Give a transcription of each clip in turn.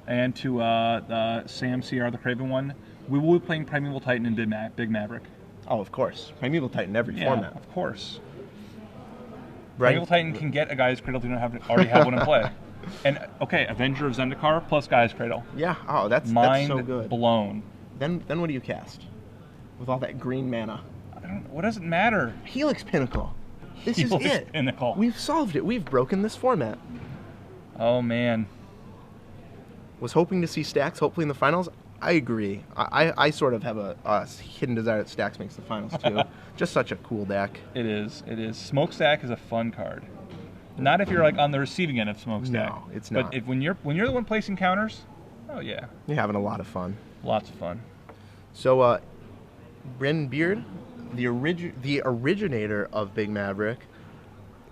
and to Sam CR, the Craven one, we will be playing Primeval Titan and Big Maverick. Oh, of course. Primeval Titan every format. Of course. Right. Primeval Titan can get a Guy's Cradle if you don't already have one in play. And, okay, Avenger of Zendikar plus Guy's Cradle. Yeah, oh, that's so good. Blown. Then what do you cast? With all that green mana. What does it matter? Helix Pinnacle. This is it. Pinnacle. We've solved it. We've broken this format. Oh, man. Was hoping to see Stacks hopefully in the finals. I agree. I sort of have a hidden desire that Stacks makes the finals too. Just such a cool deck. It is. It is. Smokestack is a fun card. Not if you're like on the receiving end of Smokestack. No, it's not. But when you're the one placing counters, oh yeah. You're having a lot of fun. Lots of fun. So, Bryn Beard, the originator of Big Maverick.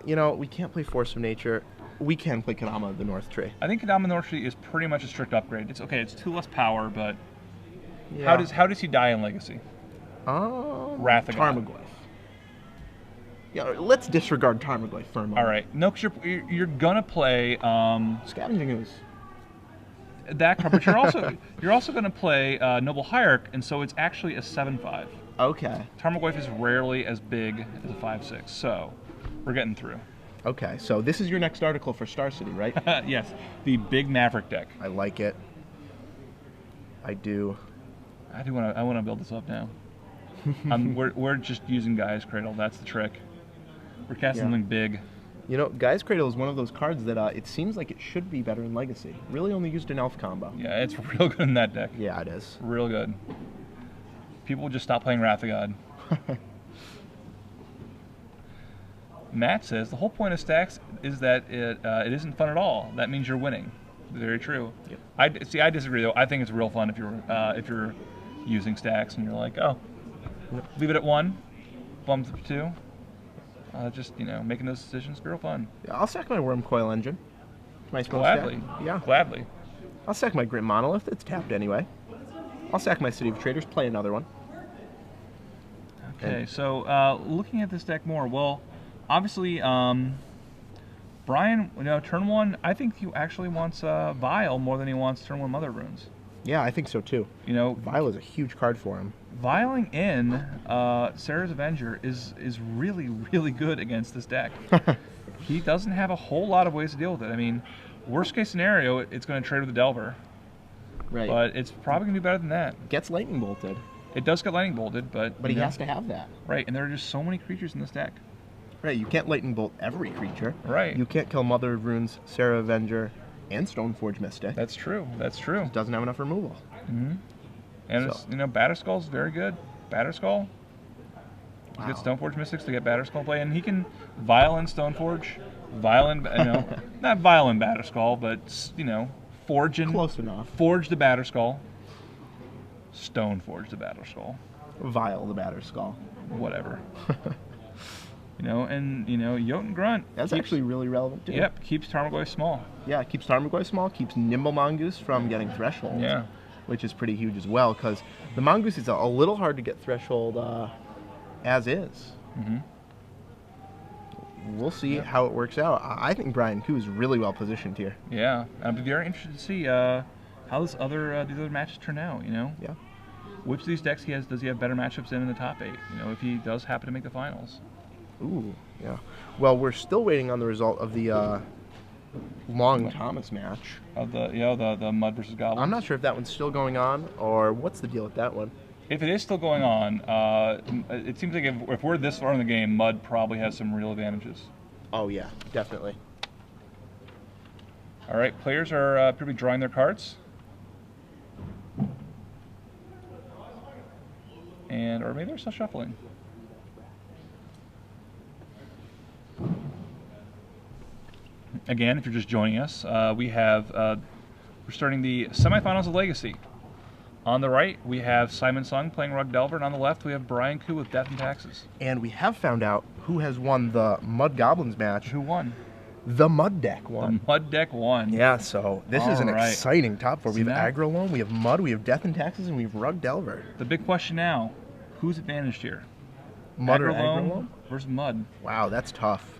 You know, we can't play Force of Nature. We can play Kadama the North Tree. I think Kadama North Tree is pretty much a strict upgrade. It's okay. It's 2 less power, but Yeah. how does he die in Legacy? Wrath of God. Tarmogoyf. Yeah, let's disregard Tarmogoyf for a moment. All right. No, because you're gonna play Scavenging Ooze. that card, but you're also gonna play Noble Hierarch, and so it's actually a 7/5. Okay. Tarmogoyf is rarely as big as a 5/6, so we're getting through. Okay, so this is your next article for Star City, right? Yes, the Big Maverick deck. I like it. I do. I want to build this up now. We're just using Guy's Cradle. That's the trick. We're casting something big. You know, Guy's Cradle is one of those cards that it seems like it should be better in Legacy. Really only used in Elf combo. Yeah, it's real good in that deck. Yeah, it is. Real good. People will just stop playing Wrath of God. Matt says the whole point of Stacks is that it isn't fun at all. That means you're winning. Very true. Yep. I disagree though. I think it's real fun if you're using Stacks and you're like, oh, leave it at 1, bump it to 2. Just making those decisions, real fun. Yeah, I'll sack my Worm Coil Engine. My Gladly. Stack. Yeah. Gladly. I'll sack my Grim Monolith. It's tapped anyway. I'll sack my City of Traders. Play another one. Okay. So looking at this deck more, well. Obviously, Brian, turn 1, I think he actually wants Vile more than he wants turn 1 Mother Runes. Yeah, I think so too. Vile is a huge card for him. Viling in Sarah's Avenger is really, really good against this deck. He doesn't have a whole lot of ways to deal with it. I mean, worst case scenario, it's going to trade with the Delver. Right. But it's probably going to be better than that. Gets Lightning Bolted. It does get Lightning Bolted, but he has to have that. Right, and there are just so many creatures in this deck. Right, you can't Lightning Bolt every creature. Right. You can't kill Mother of Runes, Sarah Avenger, and Stoneforge Mystic. That's true. That's true. It doesn't have enough removal. Mm-hmm. And it's, Batterskull's very good. Batterskull. Wow. Get Stoneforge Mystics to get Batterskull play, and he can Vile and Stoneforge, Vile and not Vile and Batterskull, but Forge and close enough. Forge the Batterskull. Stoneforge the Batterskull. Vile the Batterskull. Whatever. Jotun Grunt. That's actually really relevant too. Yep, keeps Tarmogoyf small. Yeah, keeps Tarmogoyf small, keeps Nimble Mongoose from getting Threshold. Yeah. Which is pretty huge as well, because the Mongoose is a little hard to get Threshold as is. Mm-hmm. We'll see how it works out. I think Brian Koo is really well positioned here. Yeah, I'd be very interested to see how these other matches turn out. Yeah. Which of these decks does he have better matchups in the top 8? If he does happen to make the finals. Ooh, yeah. Well, we're still waiting on the result of the Long Thomas match. Of the Mud versus Goblins. I'm not sure if that one's still going on, or what's the deal with that one. If it is still going on, it seems like if we're this far in the game, Mud probably has some real advantages. Oh yeah, definitely. All right, players are probably drawing their cards. Or maybe they're still shuffling. Again, if you're just joining us, we're starting the semifinals of Legacy. On the right, we have Simon Sung playing Rug Delver, and on the left, we have Brian Koo with Death and Taxes. And we have found out who has won the Mud Goblins match. Who won? The Mud deck won. The Mud deck won. Yeah, so this is an exciting top 4. We have Aggro Loam, we have Mud, we have Death and Taxes, and we have Rug Delver. The big question now, who's advantaged here? Mud Aggro or Aggro Loam versus Mud. Wow, that's tough.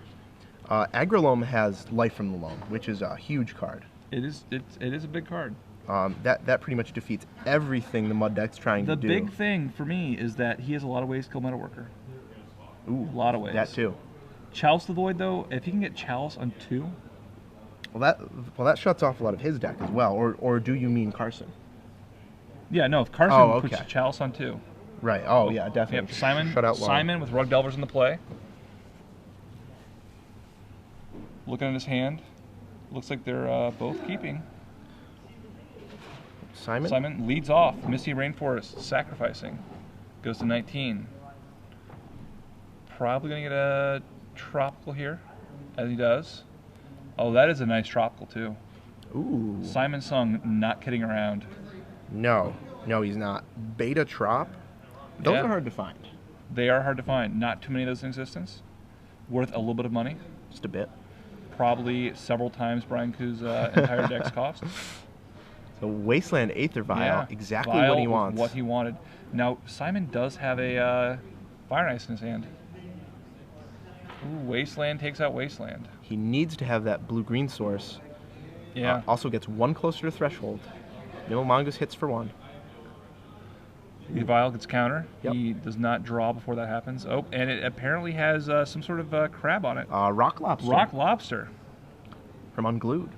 Aggro Loam has Life from the Loam, which is a huge card. It is a big card. That pretty much defeats everything the Mud deck's trying to do. The big thing for me is that he has a lot of ways to kill Metalworker. Ooh, a lot of ways. That too. Chalice the Void, though, if he can get Chalice on 2... Well, that shuts off a lot of his deck as well. Or do you mean Carson? Yeah, no, if Carson puts Chalice on 2. Right. Oh, yeah, definitely. Yep. Simon, shut out Simon with Rug Delvers in the play. Looking at his hand. Looks like they're both keeping. Simon leads off. Misty Rainforest, sacrificing. Goes to 19. Probably going to get a tropical here, as he does. Oh, that is a nice tropical, too. Ooh. Simon Sung not kidding around. No, he's not. Beta Trop? Those are hard to find. They are hard to find. Not too many of those in existence. Worth a little bit of money. Just a bit. Probably several times Brian Koo's entire deck's cost. So Wasteland Aether Vial, exactly what he wants. What he wanted. Now, Simon does have a Fire and Ice in his hand. Ooh, Wasteland takes out Wasteland. He needs to have that blue-green source. Yeah. Also gets 1 closer to Threshold. Nimble Mongoose hits for 1. The Vial gets counter. Yep. He does not draw before that happens. Oh, and it apparently has some sort of crab on it. Rock Lobster. Rock Lobster. From Unglued.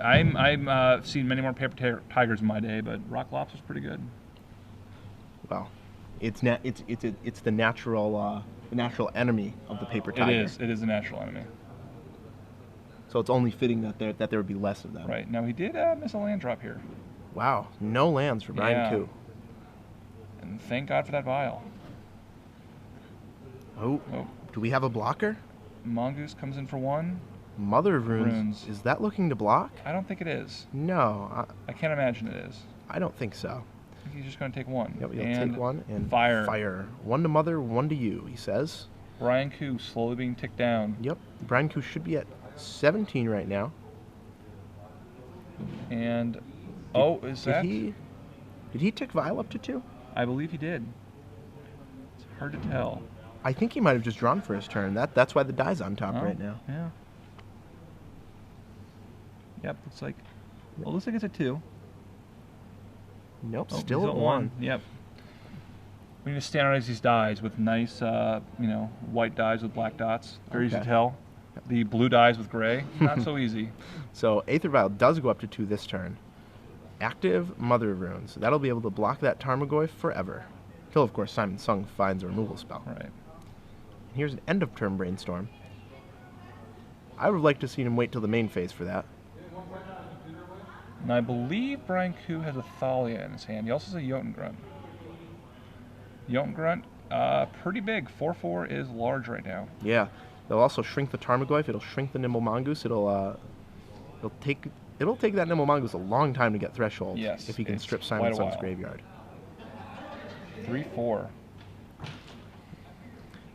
I've seen many more Paper Tigers in my day, but Rock Lobster's pretty good. Well, it's the natural enemy of the Paper Tiger. It is a natural enemy. So it's only fitting that there would be less of them. Right. Now, he did miss a land drop here. Wow. No lands for Brian Koo. And thank God for that Vial. Oh. Do we have a blocker? Mongoose comes in for 1. Mother of Runes. Is that looking to block? I don't think it is. No. I can't imagine it is. I don't think so. I think he's just going to take 1. Yep, he'll take 1 and fire. 1 to Mother, 1 to you, he says. Brian Koo slowly being ticked down. Yep. Brian Koo should be at 17 right now. And did he tick Vial up to 2? I believe he did. It's hard to tell. I think he might have just drawn for his turn. That's why the die's on top right now. Yeah. Yep, looks like it's a 2. Nope, still at 1. Yep. We need to standardize these dies with nice, white dies with black dots. Very easy to tell. The blue dies with gray, not so easy. So Aether Vial does go up to 2 this turn. Active Mother of Runes. That'll be able to block that Tarmogoyf forever. Till, of course, Simon Sung finds a removal spell. Right. Here's an end of turn Brainstorm. I would have liked to see him wait till the main phase for that. And I believe Brian Koo has a Thalia in his hand. He also has a Jotun Grunt. Jotun Grunt, pretty big. 4/4 is large right now. Yeah. They'll also shrink the Tarmogoyf. It'll shrink the Nimble Mongoose. It'll take that Nimble Mongoose a long time to get Threshold. Yes. If he can strip Simon Sung's graveyard. 3/4.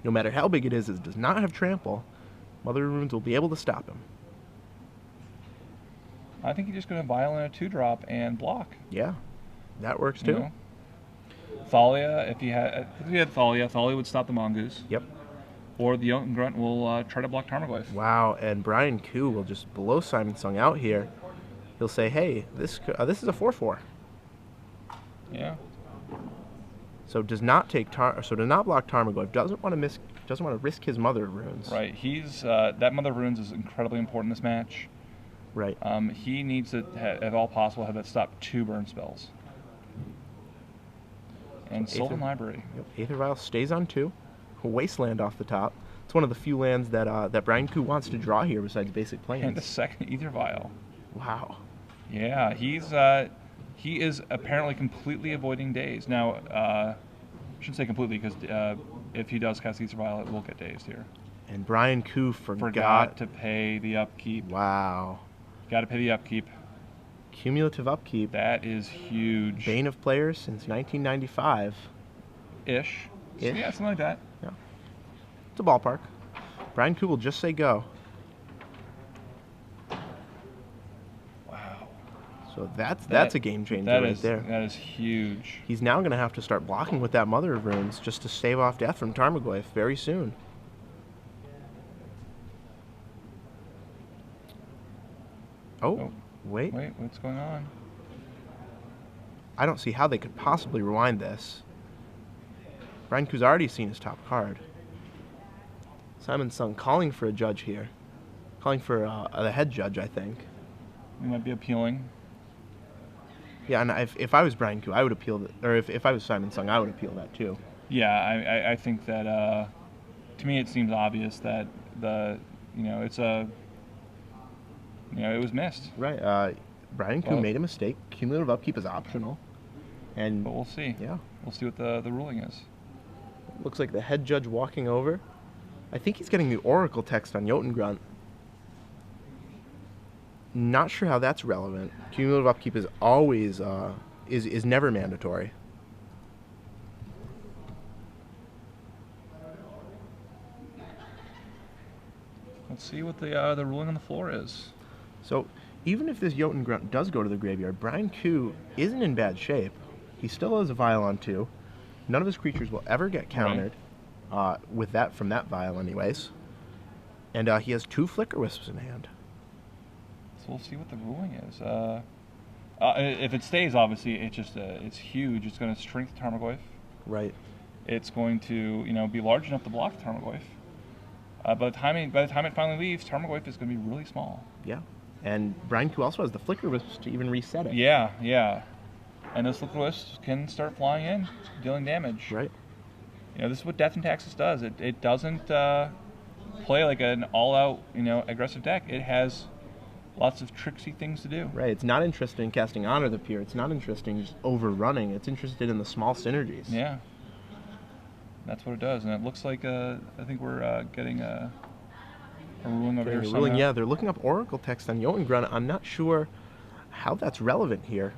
No matter how big it does not have trample. Mother of Runes will be able to stop him. I think he's just going to Vial in a 2-drop and block. Yeah, that works too. Thalia, if he had Thalia would stop the Mongoose. Yep. Or the Jotun Grunt will try to block Tarmogoyf. Wow, and Brian Koo will just blow Simon Sung out here. He'll say, "Hey, this is a 4/4." Yeah. So does not block Tarmogoyf. Doesn't want to risk his Mother of Runes. Right. He's that Mother of Runes is incredibly important in this match. Right. He needs to, if all possible, have that stop 2 burn spells. And Sylvan Library. Yep. Aether Vial stays on 2. Wasteland off the top. It's one of the few lands that Brian Koo wants to draw here besides basic plains. And the second Aether Vial. Wow. Yeah, he is apparently completely avoiding days. Now, I shouldn't say completely because if he does cast Aether Vial, it will get dazed here. And Brian Koo forgot to pay the upkeep. Wow. Got to pay the upkeep. Cumulative upkeep. That is huge. Bane of players since 1995. Ish. Yeah, something like that. Yeah. It's a ballpark. Brian Koo will just say go. Wow. So that's a game changer right there. That is huge. He's now going to have to start blocking with that Mother of Runes just to stave off death from Tarmogoyf very soon. Oh. Wait. Wait, what's going on? I don't see how they could possibly rewind this. Brian Ku's already seen his top card. Simon Sung calling for a judge here. Calling for the head judge, I think. We might be appealing. Yeah, and if I was Brian Ku, I would appeal, or if I was Simon Sung, I would appeal that too. Yeah, I think that, to me it seems obvious that it's it was missed. Right. Brian Ku made a mistake. Cumulative upkeep is optional. But we'll see. Yeah. We'll see what the ruling is. Looks like the head judge walking over. I think he's getting the oracle text on Jotengrunt. Not sure how that's relevant. Cumulative upkeep is always is never mandatory. Let's see what the ruling on the floor is. So even if this Jotengrunt does go to the graveyard, Brian Ku isn't in bad shape. He still has a Vial on 2. None of his creatures will ever get countered with that from that Vial anyways. And he has 2 Flicker Wisps in hand. So we'll see what the ruling is. If it stays, obviously, it's huge. It's going to shrink the Tarmogoyf. Right. It's going to be large enough to block the Tarmogoyf. By the time it finally leaves, Tarmogoyf is going to be really small. Yeah. And Brian Ku also has the Flicker Wisps to even reset it. Yeah. And those Flicker Wisps can start flying in, dealing damage. Right. This is what Death and Taxes does. It doesn't play like an all-out, aggressive deck. It has lots of tricksy things to do. Right. It's not interested in casting Honor the Peer. It's not interested in just overrunning. It's interested in the small synergies. Yeah. That's what it does. And it looks like I think we're getting a ruling over here somehow. Yeah, they're looking up Oracle text on Jotengrunt. I'm not sure how that's relevant here.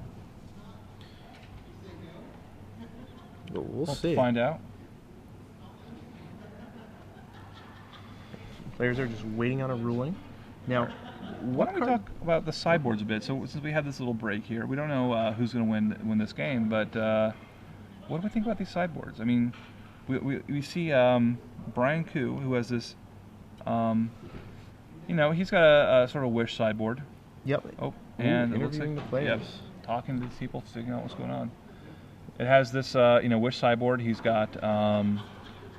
But we'll see. Find out. Players are just waiting on a ruling. Now, why don't we talk about the sideboards a bit? So since we had this little break here, we don't know who's going to win this game, but what do we think about these sideboards? I mean, we see Brian Ku, who has this, he's got a sort of wish sideboard. Yep. Oh, and it looks like the players. Yep, talking to these people, figuring out what's going on. It has this, wish sideboard. He's got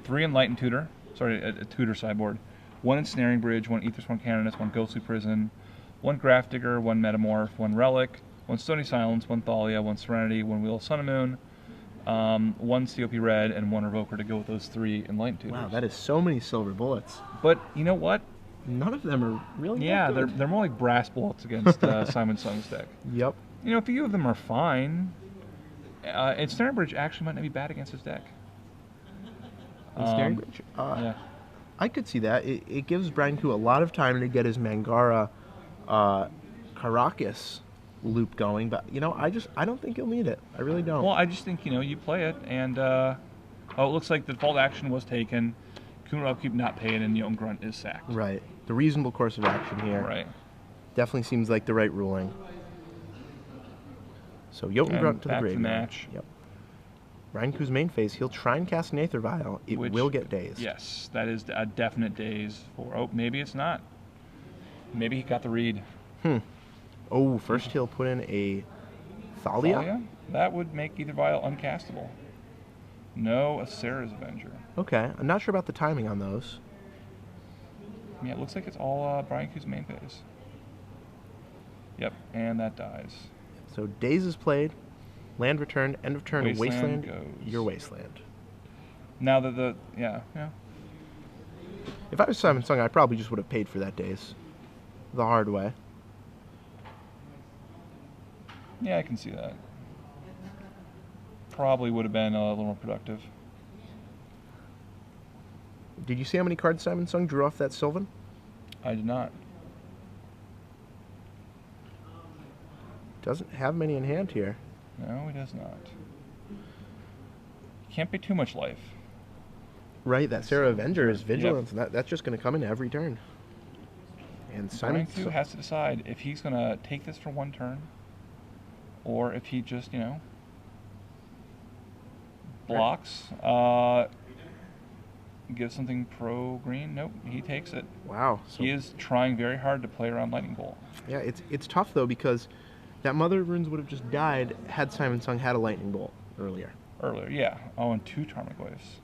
3 Enlightened Tutor. Sorry, a Tutor sideboard. 1 Ensnaring Bridge, 1 Aethersworn Canonist, 1 Ghostly Prison, 1 Grafdigger, 1 Metamorph, 1 Relic, 1 Stony Silence, 1 Thalia, 1 Serenity, 1 Wheel of Sun and Moon, 1 COP Red, and 1 Revoker to go with those 3 Enlightened Tutors. Wow, that is so many silver bullets. But you know what? None of them are really good. They're more like brass bullets against Simon Sung's deck. Yep. A few of them are fine. Ensnaring Bridge actually might not be bad against his deck. Ensnaring Bridge? Yeah. I could see that. It gives Brian Ku a lot of time to get his Mangara Caracas loop going, but I don't think he'll need it. I really don't. Well, I just think you play it, and it looks like the default action was taken. Cumulative upkeep not paid, and Jotengrunt is sacked. Right. The reasonable course of action here. Right. Definitely seems like the right ruling. So Jotengrunt to the graveyard. Match. Yep. Brian Ku's main phase, he'll try and cast an Aether Vial. It will get dazed. Yes, that is a definite daze for. Oh, maybe it's not. Maybe he got the read. Oh, first he'll put in a Thalia? That would make Aether Vial uncastable. No, a Sarah's Avenger. Okay, I'm not sure about the timing on those. Yeah, it looks like it's all Brian Ku's main phase. Yep, and that dies. So daze is played. Land return, end of turn, Wasteland goes. Your Wasteland. Now that yeah. If I was Simon Sung, I probably just would have paid for that daze. The hard way. Yeah, I can see that. Probably would have been a little more productive. Did you see how many cards Simon Sung drew off that Sylvan? I did not. Doesn't have many in hand here. No, he does not. Can't pay too much life. Right, that Sarah Avenger is Vigilance, and that's just going to come in every turn. And Simon Sung has to decide if he's going to take this for 1 turn, or if he just, blocks. give something pro-green. Nope, he takes it. Wow. So, He is trying very hard to play around Lightning Bolt. yeah, it's tough though because that Mother of Runes would have just died had Simon Sung had a Lightning Bolt earlier. Earlier, yeah. Oh, and 2 Tarmogoyfs.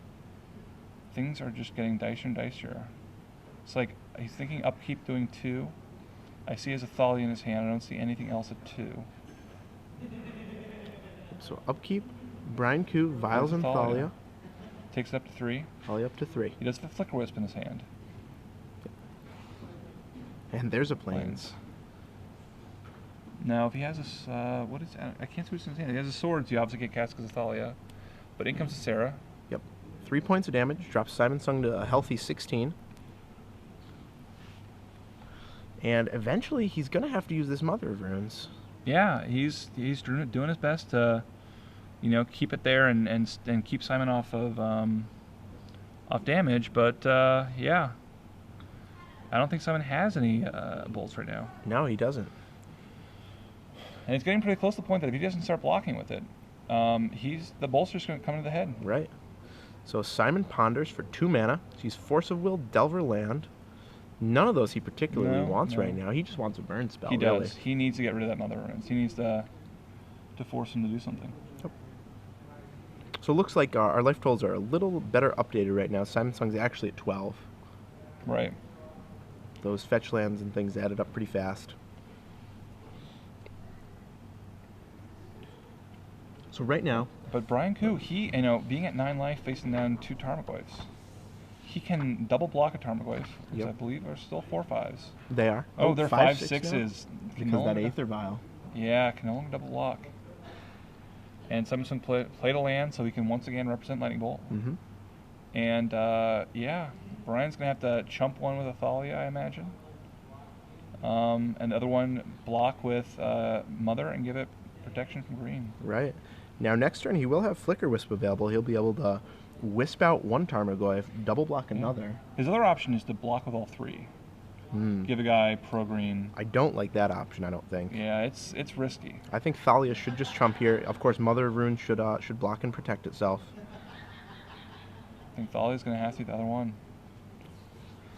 Things are just getting dicier and dicier. It's like he's thinking upkeep doing 2. I see his Athalia in his hand. I don't see anything else at 2. So upkeep, Brian Koo, Vials and Thalia. Takes it up to 3. Thalia up to 3. He does the Flicker Wisp in his hand. And there's a Plains. Now, if he has this, what is, I can't see what's in his hand. He has a Swords, you obviously get cast because of Thalia. But in comes Sarah. Yep. 3 points of damage, drops Simon Sung to a healthy 16. And eventually he's going to have to use this Mother of Runes. Yeah, he's doing his best to, keep it there and keep Simon off damage. But yeah, I don't think Simon has any bolts right now. No, he doesn't. And it's getting pretty close to the point that if he doesn't start blocking with it, the bolts are just going to come to the head. Right. So Simon ponders for 2 mana. He's Force of Will, Delver Land. None of those he particularly wants right now. He just wants a burn spell. He does. Really. He needs to get rid of that Mother of Runes. He needs to force him to do something. Yep. So it looks like our life totals are a little better updated right now. Simon Sung's actually at 12. Right. Those fetch lands and things added up pretty fast. So right now... But Brian Koo, he, being at 9 life, facing down 2 Tarmogoyfs, he can double block a Tarmogoyf, which I believe are still 4/5s. They are. Oh, they're 5/6s. Because that Aether Vial. Yeah, can no longer double block. And Simon Sung played a land, so he can once again represent Lightning Bolt. Mm-hmm. And, yeah, Brian's going to have to chump one with Athalia, I imagine. And the other one block with Mother and give it protection from green. Right. Now, next turn, he will have Flicker Wisp available. He'll be able to wisp out 1 Tarmogoyf, double block another. His other option is to block with all 3. Give a guy pro-green. I don't like that option, I don't think. Yeah, it's risky. I think Thalia should just chump here. Of course, Mother of Runes should block and protect itself. I think Thalia's going to have to be the other one.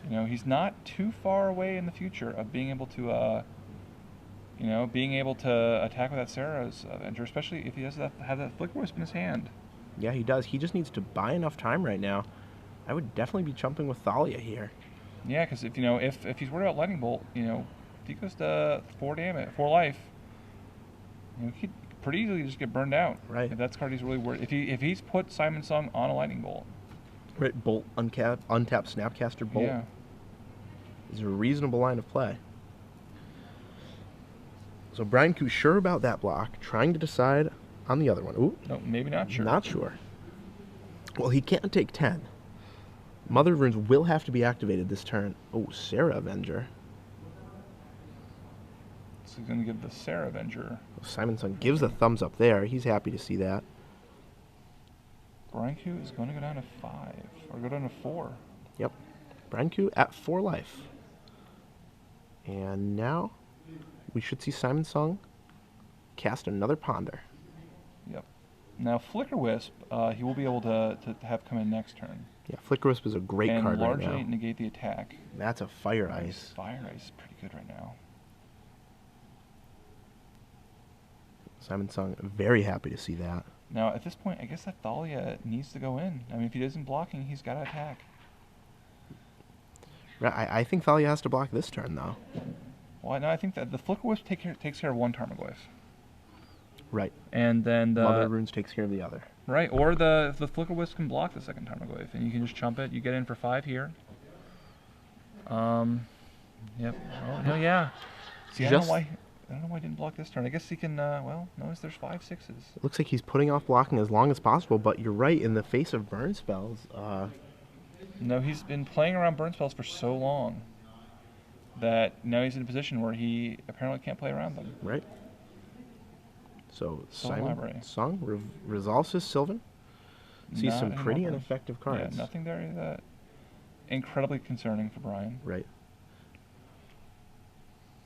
He's not too far away in the future of being able to, attack with that Sarah's Avenger, especially if he does have that Flicker Wisp in his hand. Yeah, he does. He just needs to buy enough time right now. I would definitely be chumping with Thalia here. Yeah, because if he's worried about Lightning Bolt, if he goes to 4 life, he could pretty easily just get burned out. Right. If that's card he's really worried. If he's put Simon Sung on a Lightning Bolt. Right, Bolt, untapped Snapcaster Bolt. Yeah. Is a reasonable line of play. So Brian Koo sure about that block, trying to decide on the other one. Ooh. No, maybe not sure. Not sure. Well, he can't take 10. Mother of Runes will have to be activated this turn. Oh, Sarah Avenger. So he's going to give the Sarah Avenger. Simon Sung gives a thumbs up there. He's happy to see that. Brian Koo is going to go down to 5, or go down to 4. Yep. Brian Koo at 4 life. And now we should see Simon Sung cast another Ponder. Yep. Now, Flicker Wisp, he will be able to have come in next turn. Yeah, Flicker Wisp is a great card right now. And largely negate the attack. That's a Fire Ice. Fire Ice is pretty good right now. Simon Sung very happy to see that. Now, at this point, I guess that Thalia needs to go in. I mean, if he isn't blocking, he's got to attack. I think Thalia has to block this turn, though. Well, no, I think that the Flicker Wisp takes care of 1 Tarmogoyf. Right. And then the Mother of Runes takes care of the other. Right, or the Flicker Wisp can block the second Tarmogoyf, and you can just chump it. You get in for 5 here. Yep. Oh, no, yeah. See, I don't know why he didn't block this turn. I guess he can, notice there's 5/6s. It looks like he's putting off blocking as long as possible, but you're right, in the face of burn spells. No, he's been playing around burn spells for so long that now he's in a position where he apparently can't play around them. Right. So Simon Sung resolves his Sylvan. Sees some pretty ineffective cards. Yeah, nothing there that incredibly concerning for Brian. Right.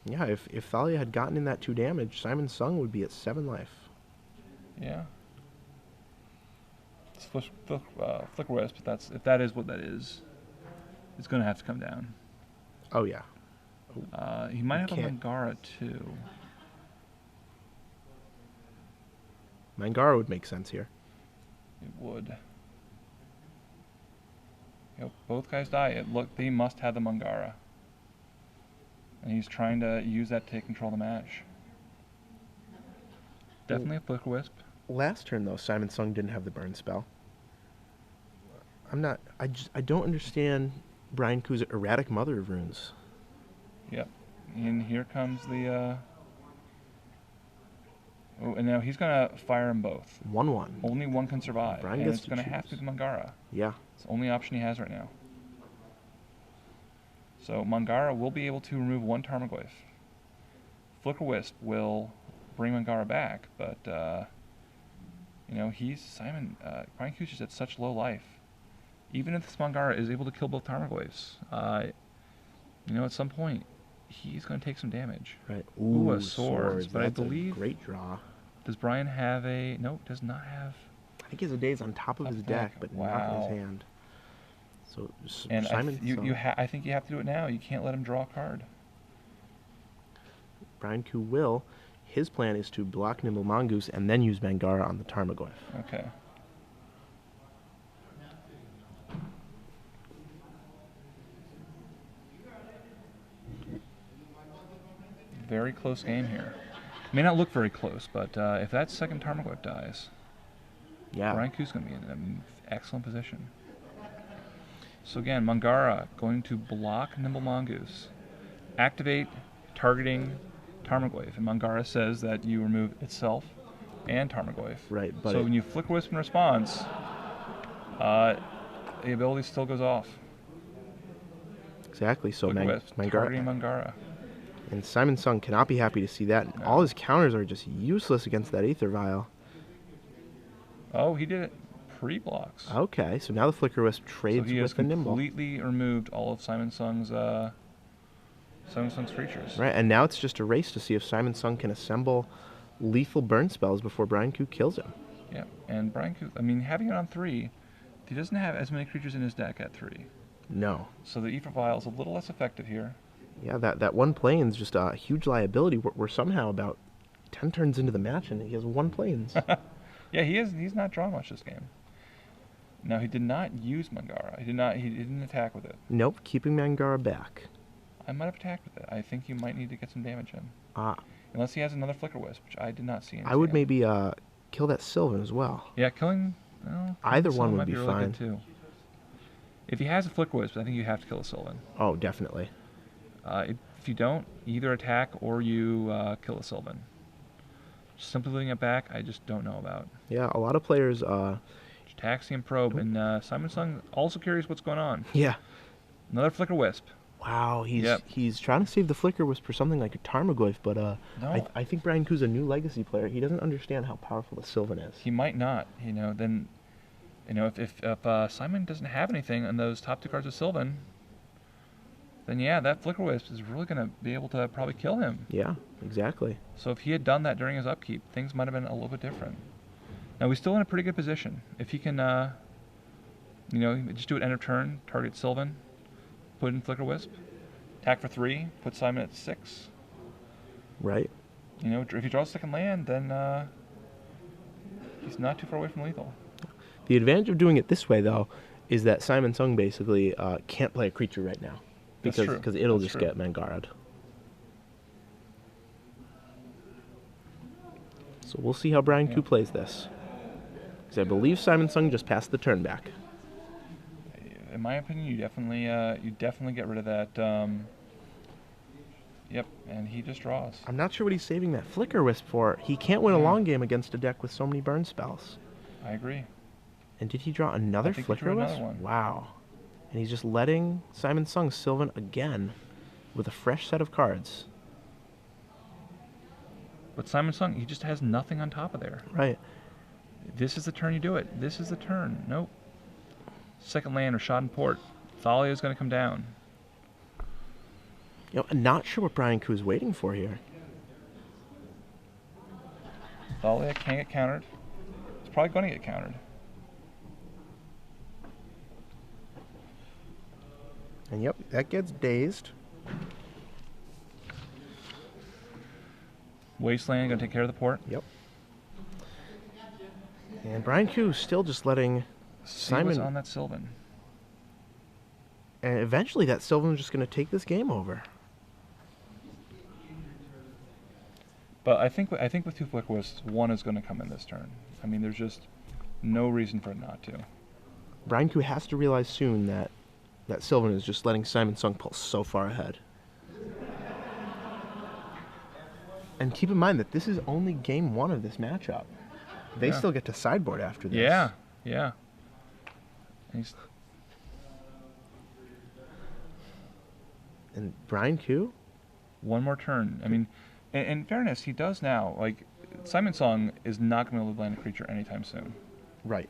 Yeah, if Thalia had gotten in that 2 damage, Simon Sung would be at 7 life. Yeah. This Flicker Wisp, if that is what that is, it's going to have to come down. Oh, yeah. He might have a Mangara, too. Mangara would make sense here. It would. Yep, both guys die. Look, they must have the Mangara. And he's trying to use that to control the match. Definitely a Flicker Wisp. Last turn, though, Simon Sung didn't have the burn spell. I don't understand Brian Ku's erratic Mother of Runes. Yep. And here comes the... Oh, and now he's going to fire them both. 1/1. Only one can survive. Brian and gets it's going to have to be the Mangara. Yeah. It's the only option he has right now. So Mangara will be able to remove one Tarmogoyf. Flicker Wisp will bring Mangara back, but you know, Brian Ku's just at such low life. Even if this Mangara is able to kill both Tarmogoyfs, you know, at some point he's going to take some damage. Right. Ooh, a swords. But that's I believe a great draw. Does Brian have a... No, does not have... I think he has a Daze on top of his deck, but not in his hand. So and Simon, I think you have to do it now. You can't let him draw a card. Brian Ku will. His plan is to block Nimble Mongoose and then use Mangara on the Tarmogoyf. Okay. Very close game here. May not look very close, but if that second Tarmogoyf dies, Brian Ku's going to be in an excellent position. So again, Mangara going to block Nimble Mongoose, activate targeting Tarmogoyf, and Mangara says that you remove itself and Tarmogoyf. Right. But so when you Flicker Wisp in response, the ability still goes off. Exactly. So targeting Mangara. And Simon Sung cannot be happy to see that. No. All his counters are just useless against that Aether Vial. Oh, he did it pre-blocks. Okay, so now the Flicker Wisp trades with the Nimble. So he has completely removed all of Simon Sung's creatures. Right, and now it's just a race to see if Simon Sung can assemble lethal burn spells before Brian Ku kills him. Yeah, and Brian Ku, I mean, having it on 3, he doesn't have as many creatures in his deck at 3. No. So the Aether Vial is a little less effective here. Yeah, that one plane's just a huge liability. We're somehow about 10 turns into the match, and he has 1 planes. Yeah, he's not drawn much this game. No, he did not use Mangara. He didn't attack with it. Nope, keeping Mangara back. I might have attacked with it. I think you might need to get some damage in. Unless he has another Flicker Wisp, which I did not see in his I would hand. Maybe kill that Sylvan as well. Yeah, killing... Well, either one would be really fine. Good too. If he has a Flicker Wisp, I think you have to kill a Sylvan. Oh, definitely. If you don't, either attack or you kill a Sylvan. Simply leaving it back, I just don't know about. Yeah, a lot of players... Taxium Probe, and Simon Sung also curious what's going on. Yeah. Another Flicker Wisp. Wow, he's trying to save the Flicker Wisp for something like a Tarmogoyf, but no. I think Brian Ku's a new Legacy player. He doesn't understand how powerful the Sylvan is. He might not, you know. Then, you know, if Simon doesn't have anything on those top 2 cards of Sylvan, then yeah, that Flicker Wisp is really going to be able to probably kill him. Yeah, exactly. So if he had done that during his upkeep, things might have been a little bit different. Now he's still in a pretty good position. If he can, you know, just do it end of turn, target Sylvan, put in Flicker Wisp, attack for 3, put Simon at 6. Right. You know, if he draws a second land, then he's not too far away from lethal. The advantage of doing it this way, though, is that Simon Sung basically can't play a creature right now. Because it'll just get Mangara'd. So we'll see how Brian Ku plays this. Because I believe Simon Sung just passed the turn back. In my opinion, you definitely get rid of that. Yep, and he just draws. I'm not sure what he's saving that Flicker Wisp for. He can't win a long game against a deck with so many burn spells. I agree. And did he draw another Flicker Wisp? Wow. And he's just letting Simon Sung Sylvan again with a fresh set of cards. But Simon Sung, he just has nothing on top of there. Right. This is the turn you do it. This is the turn. Nope. Second land or shot in port. Thalia is going to come down. You know, I'm not sure what Brian Ku is waiting for here. Thalia can't get countered. It's probably going to get countered. that gets dazed. Wasteland going to take care of the port. Yep. And Brian Q still just letting Simon on that Sylvan. And eventually that Sylvan's just going to take this game over. But I think with 2 Flicker Wisps, 1 is going to come in this turn. I mean, there's just no reason for it not to. Brian Q has to realize soon that Sylvan is just letting Simon Sung pull so far ahead. And keep in mind that this is only game 1 of this matchup. They still get to sideboard after this. Yeah, yeah. And Brian Q? 1 more turn. I mean, in fairness, he does now. Like, Simon Song is not going to be able to land a creature anytime soon. Right.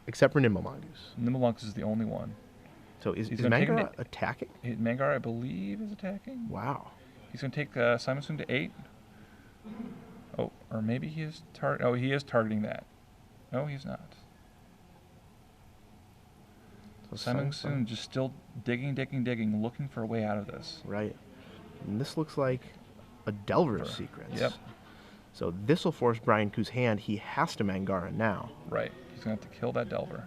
Except for Nimble Mongoose. Nimble Mongoose is the only one. So is Mangara attacking? Mangara, I believe, is attacking. Wow. He's going to take Simon Song to 8. Oh, or maybe he is he is targeting that. No, he's not. So Simon Song just still digging, looking for a way out of this. Right. And this looks like a Delver's Secrets. Yep. So this will force Brian Q's hand. He has to Mangara now. Right. He's going to have to kill that Delver.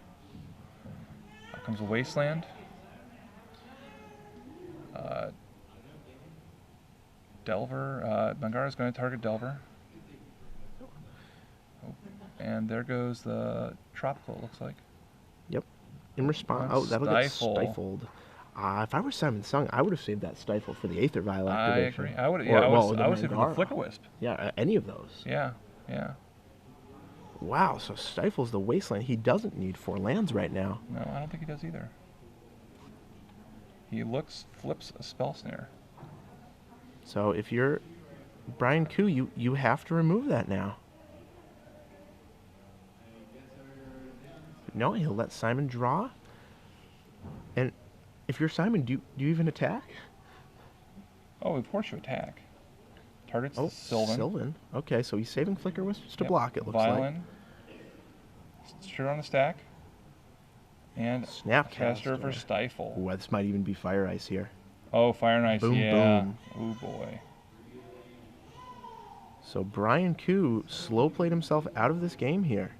Out comes a Wasteland. Delver. Mangara is going to target Delver. Oh, and there goes the Tropical, it looks like. Yep. In response, that'll get stifled. If I were Simon Sung, I would have saved that stifle for the Aether Vial activation. I agree. I would have saved for the Flicker Wisp. Yeah, any of those. Yeah, yeah. Wow, so stifles the Wasteland. He doesn't need 4 lands right now. No, I don't think he does either. He flips a Spell Snare. So if you're Brian Q, you have to remove that now. No, he'll let Simon draw. And if you're Simon, do you even attack? Oh, of course you attack. Targets the Sylvan. Sylvan. Okay, so he's saving Flicker Wisps to block, it looks Violin. Straight on the stack. And Snapcaster for Stifle. Ooh, this might even be Fire Ice here. Oh, Fire and Ice, boom, yeah. Boom. Oh, boy. So Brian Q slow played himself out of this game here.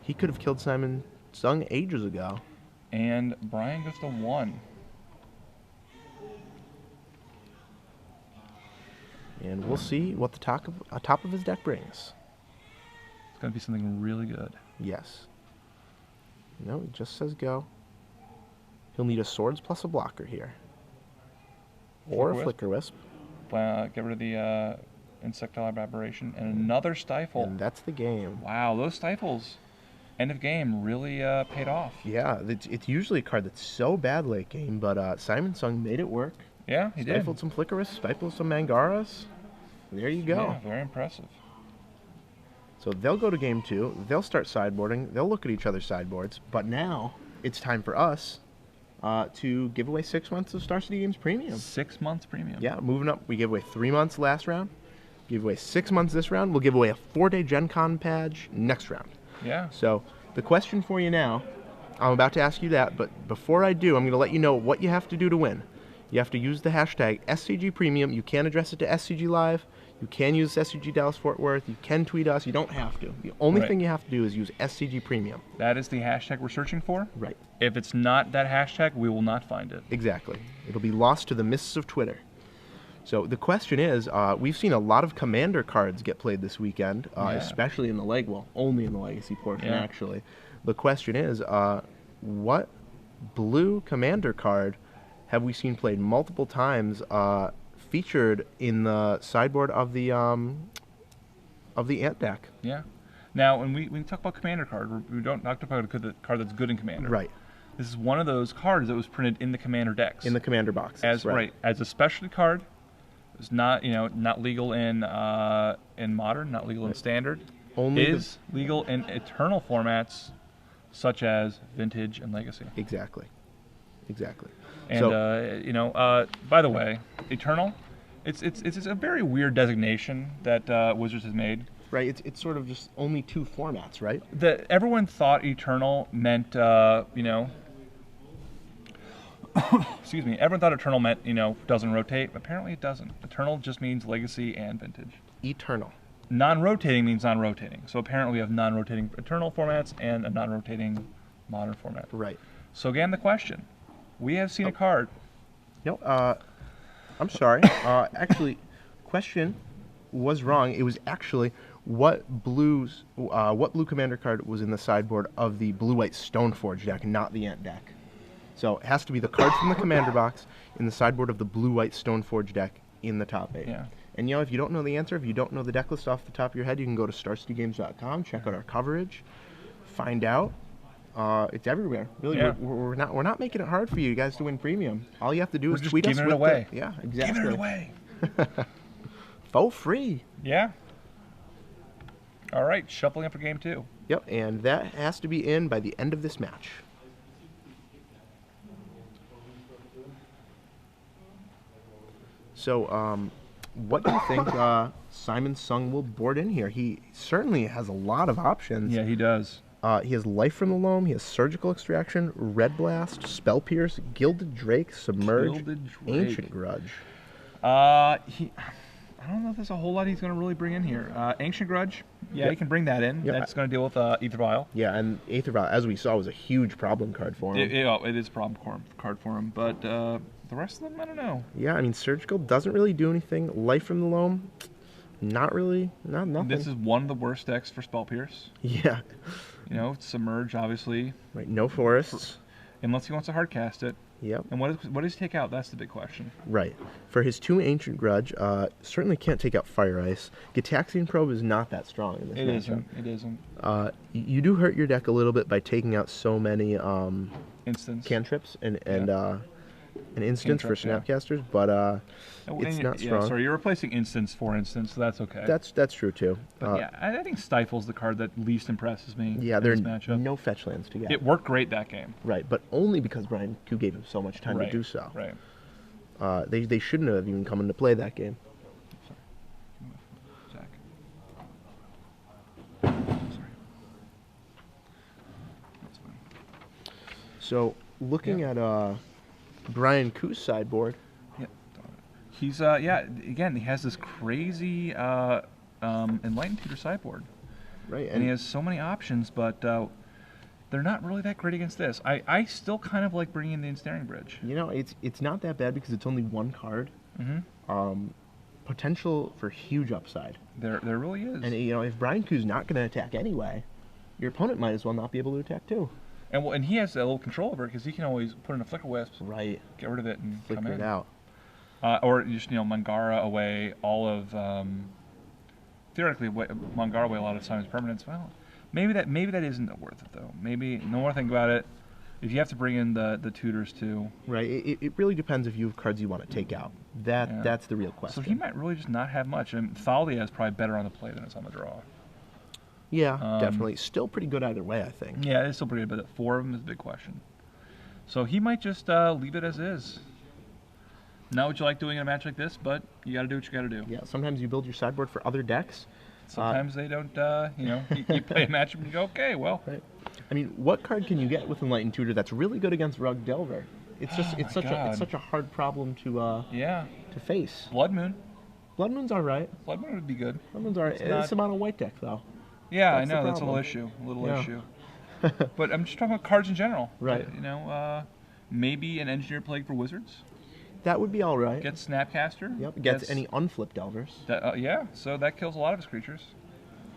He could have killed Simon Sung ages ago. And Brian goes to 1. And we'll see what the top of his deck brings. It's going to be something really good. Yes. No, he just says go. He'll need a Swords plus a blocker here. Or a Flicker Wisp. Get rid of the Insectile Aberration. And another Stifle. And that's the game. Wow, those Stifles, end of game, really paid off. Yeah, it's usually a card that's so bad late game, but Simon Sung made it work. Yeah, he Stifled some Flicker Wisps, stifled some Mangaras. There you go. Yeah, very impressive. So they'll go to game 2. They'll start sideboarding. They'll look at each other's sideboards. But now it's time for us to give away 6 months of Star City Games Premium. 6 months premium. Yeah, moving up. We gave away 3 months last round. Give away 6 months this round. We'll give away a 4-day Gen Con badge next round. Yeah. So the question for you now, I'm about to ask you that, but before I do, I'm going to let you know what you have to do to win. You have to use the hashtag SCG Premium. You can address it to SCG Live. You can use SCG Dallas Fort Worth. You can tweet us. You don't have to. The only thing you have to do is use SCG Premium. That is the hashtag we're searching for? Right. If it's not that hashtag, we will not find it. Exactly. It'll be lost to the mists of Twitter. So the question is, we've seen a lot of Commander cards get played this weekend, especially in the only in the Legacy portion, actually. The question is, what blue Commander card have we seen played multiple times, featured in the sideboard of the Ant deck? Yeah. Now, when we talk about Commander card, we don't talk about a card that's good in Commander. Right. This is one of those cards that was printed in the Commander decks. In the Commander boxes. As a specialty card. It's not not legal in Modern, not legal in Standard. Is legal in Eternal formats, such as Vintage and Legacy. Exactly. And so, by the way, Eternal, it's a very weird designation that Wizards has made. Right. It's sort of just only 2 formats, right? Everyone thought Eternal meant Excuse me. Everyone thought Eternal meant, doesn't rotate. Apparently it doesn't. Eternal just means Legacy and Vintage. Eternal. Non-rotating means non-rotating. So apparently we have non-rotating Eternal formats and a non-rotating Modern format. Right. So again, the question. We have seen a card. No, I'm sorry. Actually, question was wrong. It was actually what blue commander card was in the sideboard of the blue-white Stoneforge deck, not the Ant deck. So it has to be the card from the commander box in the sideboard of the blue-white Stoneforge deck in the top 8. Yeah. And if you don't know the answer, if you don't know the deck list off the top of your head, you can go to starcitygames.com, check out our coverage, find out. It's everywhere. Really, yeah. we're not making it hard for you guys to win premium. All you have to do is just tweet us giving it away. Yeah, exactly. Giving it away. For free. Yeah. All right, shuffling up for game 2. Yep, and that has to be in by the end of this match. So, what do you think Simon Sung will board in here? He certainly has a lot of options. Yeah, he does. He has Life from the Loam, he has Surgical Extraction, Red Blast, Spell Pierce, Gilded Drake, Submerge, Ancient Grudge. I don't know if there's a whole lot he's going to really bring in here. Ancient Grudge, yeah, he can bring that in. Yep. That's going to deal with Aether Vial. Yeah, and Aether Vial, as we saw, was a huge problem card for him. It is a problem card for him, but the rest of them, I don't know. Yeah, I mean, Surgical doesn't really do anything. Life from the Loam, not really, nothing. This is one of the worst decks for Spell Pierce. Yeah. Submerge, obviously. Right, no forests. Unless he wants to hard cast it. Yep. And what does he take out? That's the big question. Right. For his 2 Ancient Grudge, certainly can't take out Fire Ice. Gitaxian Probe is not that strong in this matchup. It isn't. You do hurt your deck a little bit by taking out so many instants, cantrips, and an instance for Snapcasters, but it's not strong. Sorry, you're replacing instance for instance, so that's okay. That's true too. But I think Stifle's the card that least impresses me. Yeah, in there's this matchup. No fetch lands to get. It worked great that game. Right, but only because Brian Q gave him so much time to do so. Right. They shouldn't have even come into play that game. Sorry. That's fine. So looking at Brian Q's sideboard. Yeah. He's again he has this crazy Enlightened Tutor sideboard. Right. And he has so many options, but they're not really that great against this. I still kind of like bringing in the Ensnaring Bridge. It's not that bad because it's only one card. Mm-hmm. Potential for huge upside. There really is. And if Brian Q's not going to attack anyway, your opponent might as well not be able to attack too. And he has a little control over it because he can always put in a Flicker Wisp, right? Get rid of it and flicker come in. it out, or just Mangara away all of theoretically Mangara away a lot of times permanents. Well, maybe that isn't worth it though. Maybe no more think about it. If you have to bring in the tutors too, right? It really depends if you have cards you want to take out. That's the real question. So he might really just not have much. And Thalia is probably better on the play than it's on the draw. Yeah, definitely. Still pretty good either way, I think. Yeah, it's still pretty good, but 4 of them is a big question. So he might just leave it as is. Not what you like doing in a match like this, but you got to do what you got to do. Yeah, sometimes you build your sideboard for other decks. Sometimes they don't, you play a match and you go, okay, well. Right. I mean, what card can you get with Enlightened Tutor that's really good against Rug Delver? It's just it's such a hard problem to face. Blood Moon. Blood Moon's all right. Blood Moon would be good. Blood Moon's all right. It's a mono white deck though. Yeah, I know that's a little issue. But I'm just talking about cards in general. Right. Maybe an Engineer Plague for Wizards. That would be all right. Gets Snapcaster. Yep. Gets any unflipped Delvers. So that kills a lot of his creatures.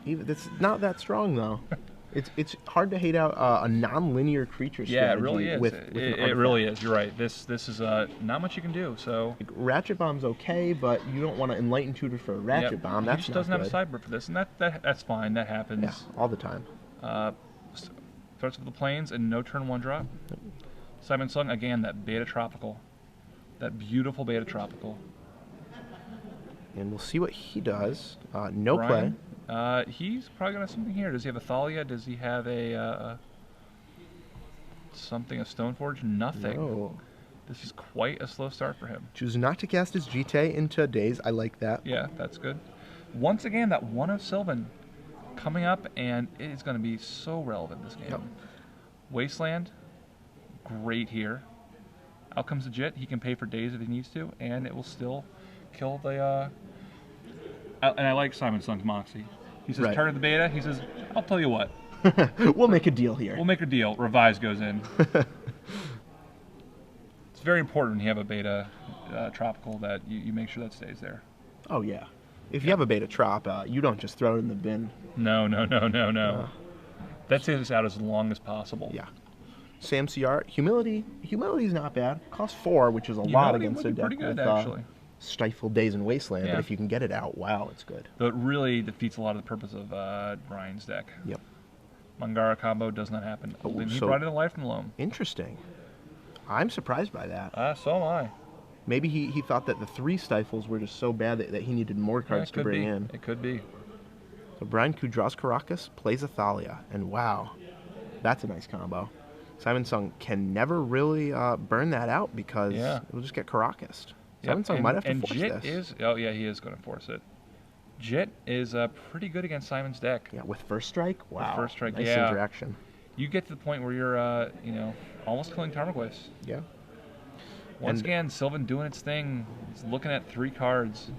It's not that strong though. It's hard to hate out a non-linear creature strategy. Yeah, it really is. With it really is. You're right. This is not much you can do. So Ratchet Bomb's okay, but you don't want to Enlighten Tutor for a Ratchet Bomb. That's he just doesn't have a sideboard for this, and that's fine. That happens. Yeah, all the time. Starts with the Plains and no turn 1 drop. Simon Sung again. That Beta Tropical, that beautiful Beta Tropical. And we'll see what he does. No Brian, play. He's probably gonna have something here. Does he have a Thalia? Does he have a something, a Stoneforge? Nothing. No. This is quite a slow start for him. Chooses not to cast his GT into Daze. I like that. Yeah, that's good. Once again, that one of Sylvan coming up, and it is going to be so relevant this game. Yep. Wasteland, great here. Out comes the Jit. He can pay for days if he needs to, and it will still kill the. And I like Simon Sung's moxie. He says, Right. target the beta. He says, I'll tell you what. We'll make a deal here. We'll make a deal. Revise goes in. It's very important when you have a beta tropical that you make sure that stays there. Oh, yeah. If you have a beta trop, you don't just throw it in the bin. No. That stays out as long as possible. Yeah. Sam CR, Humility's not bad. Costs 4, which is a lot against a deck pretty good, with actually. Stifled Days in Wasteland. Yeah. But if you can get it out, wow, it's good. Though it really defeats a lot of the purpose of Brian's deck. Yep. Mangara combo does not happen. Oh, He so- brought in a life from Loam. Interesting. I'm surprised by that. So am I. Maybe he thought that the 3 stifles were just so bad that he needed more cards to bring in. It could be. So Brian Koo draws Caracas, plays Athalia, and wow, that's a nice combo. Simon Sung can never really burn that out because it'll just get Caracas. Simon Sung might have to force Jit this. he is going to force it. Jit is pretty good against Simon's deck. Yeah, with first strike. Wow, first strike, nice yeah. interaction. You get to the point where you're, almost killing Tarmogoyfs. Yeah. Once again, Sylvan doing its thing. It's looking at 3 cards.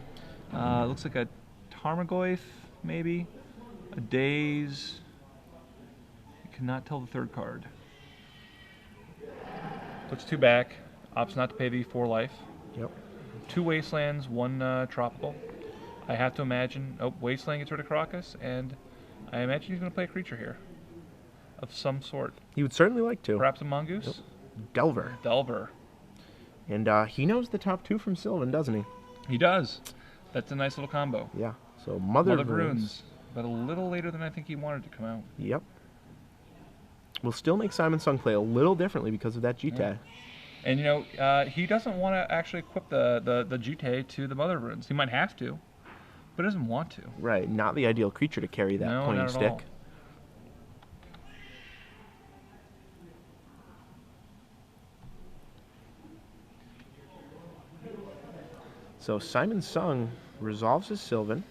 Looks like a Tarmogoyf, maybe. A Daze. You cannot tell the 3rd card. Puts 2 back. Opts not to pay the 4 life. Yep. 2 Wastelands, 1 Tropical. I have to imagine... Oh, Wasteland gets rid of Caracas, and I imagine he's going to play a creature here. Of some sort. He would certainly like to. Perhaps a Mongoose? Yep. Delver. Delver. And he knows the top 2 from Sylvan, doesn't he? He does. That's a nice little combo. Yeah. So Mother of of Runes. Runes. But a little later than I think he wanted to come out. Yep. We'll still make Simon Sung play a little differently because of that Jite. Yeah. And, he doesn't want to actually equip the Jite to the Mother of Runes. He might have to, but doesn't want to. Right. Not the ideal creature to carry that No, pointing not at stick. all. So Simon Sung resolves his Sylvan.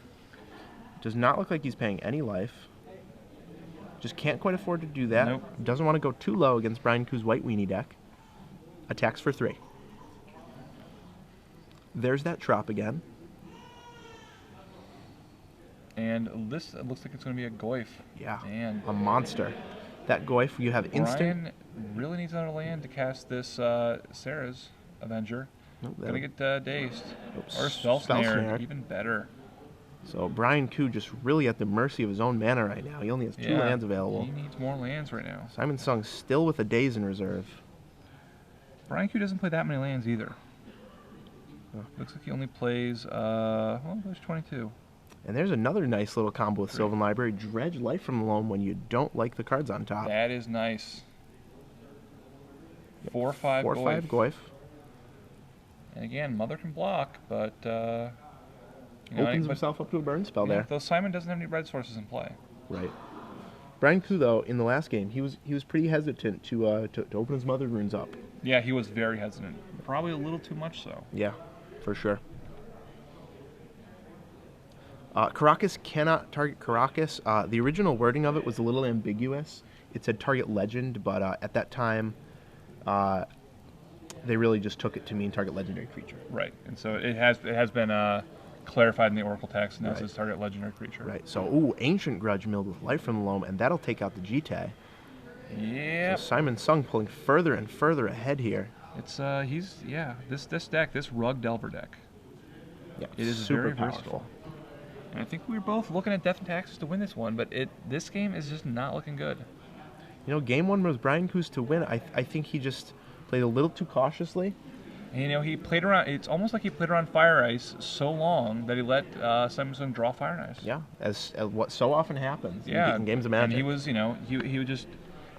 Does not look like he's paying any life. Just can't quite afford to do that. Nope. Doesn't want to go too low against Brian Koo's White Weenie deck. Attacks for 3. There's that Trop again. And this looks like it's going to be a Goyf. Yeah, Man. a monster. That Goyf, you have instant. Brian really needs another land to cast this Sarah's Avenger. Nope, Gonna get dazed. Oops. Or Spell Snare, Snare. even better. So Brian Koo just really at the mercy of his own mana right now. He only has 2 lands available. He needs more lands right now. Simon Sung still with a Daze in reserve. Brian Q doesn't play that many lands either. Oh. Looks like he only plays, there's 22. And there's another nice little combo with Sylvan Library. Dredge Life from the Loam when you don't like the cards on top. That is nice. 4/5 4/5 Goyf. And again, Mother can block, but Opens himself up to a burn spell there. Though Simon doesn't have any red sources in play. Right. Brian Koo, though, in the last game, he was pretty hesitant to open his Mother Runes up. Yeah, he was very hesitant. Probably a little too much so. Yeah, for sure. Caracas cannot target Caracas. The original wording of it was a little ambiguous. It said target legend, but at that time, they really just took it to mean target legendary creature. Right, and so it has been clarified in the Oracle text, and now it Right. says target legendary creature. Right. So, Ancient Grudge milled with Life from the Loam, and that'll take out the Jite. Yeah. So Simon Sung pulling further and further ahead here. It's this deck, this Rug Delver deck. Yeah, It is super very powerful. versatile. And I think we were both looking at Death and Taxes to win this one, but this game is just not looking good. Game 1 was Brian Koo's to win. I think he just played a little too cautiously. And, he played around. It's almost like he played around Fire Ice so long that he let Simon Sung draw Fire and Ice. Yeah, as what so often happens in games of Magic. And he was, he was just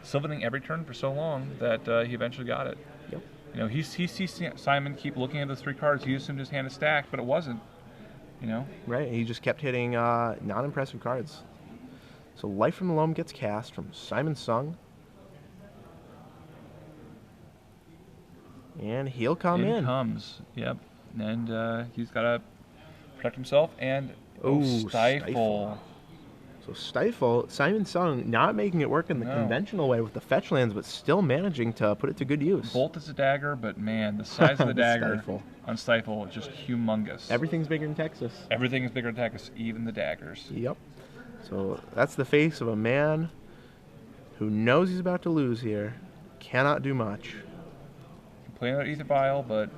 sylvaning every turn for so long that he eventually got it. Yep. He sees Simon keep looking at the 3 cards. He assumed his hand is stacked, but it wasn't. Right, he just kept hitting non-impressive cards. So Life from the Loam gets cast from Simon Sung. And he'll come in. In comes, yep. And he's got to protect himself and Ooh, Stifle. So Stifle, Simon Sung, not making it work in the conventional way with the fetch lands, but still managing to put it to good use. Bolt is a dagger, but man, the size of the dagger Stifle. on Stifle is just humongous. Everything's bigger in Texas. Everything is bigger in Texas, even the daggers. Yep. So that's the face of a man who knows he's about to lose here. Cannot do much. Playing out Ether Bile, but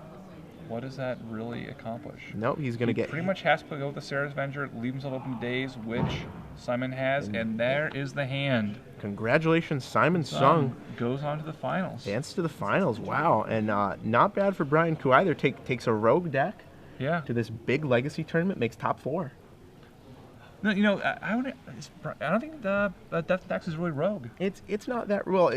what does that really accomplish? Nope, he's going to get... pretty much has to go with the Sarah's Avenger, leave himself open to Daze, which Simon has, and there is the hand. Congratulations, Simon Sung. Goes on to the finals. Advance to the finals, wow. And not bad for Brian Koo either. Takes a rogue deck to this big legacy tournament, makes top 4. No, I don't think the Death Tax is really rogue. It's not that well.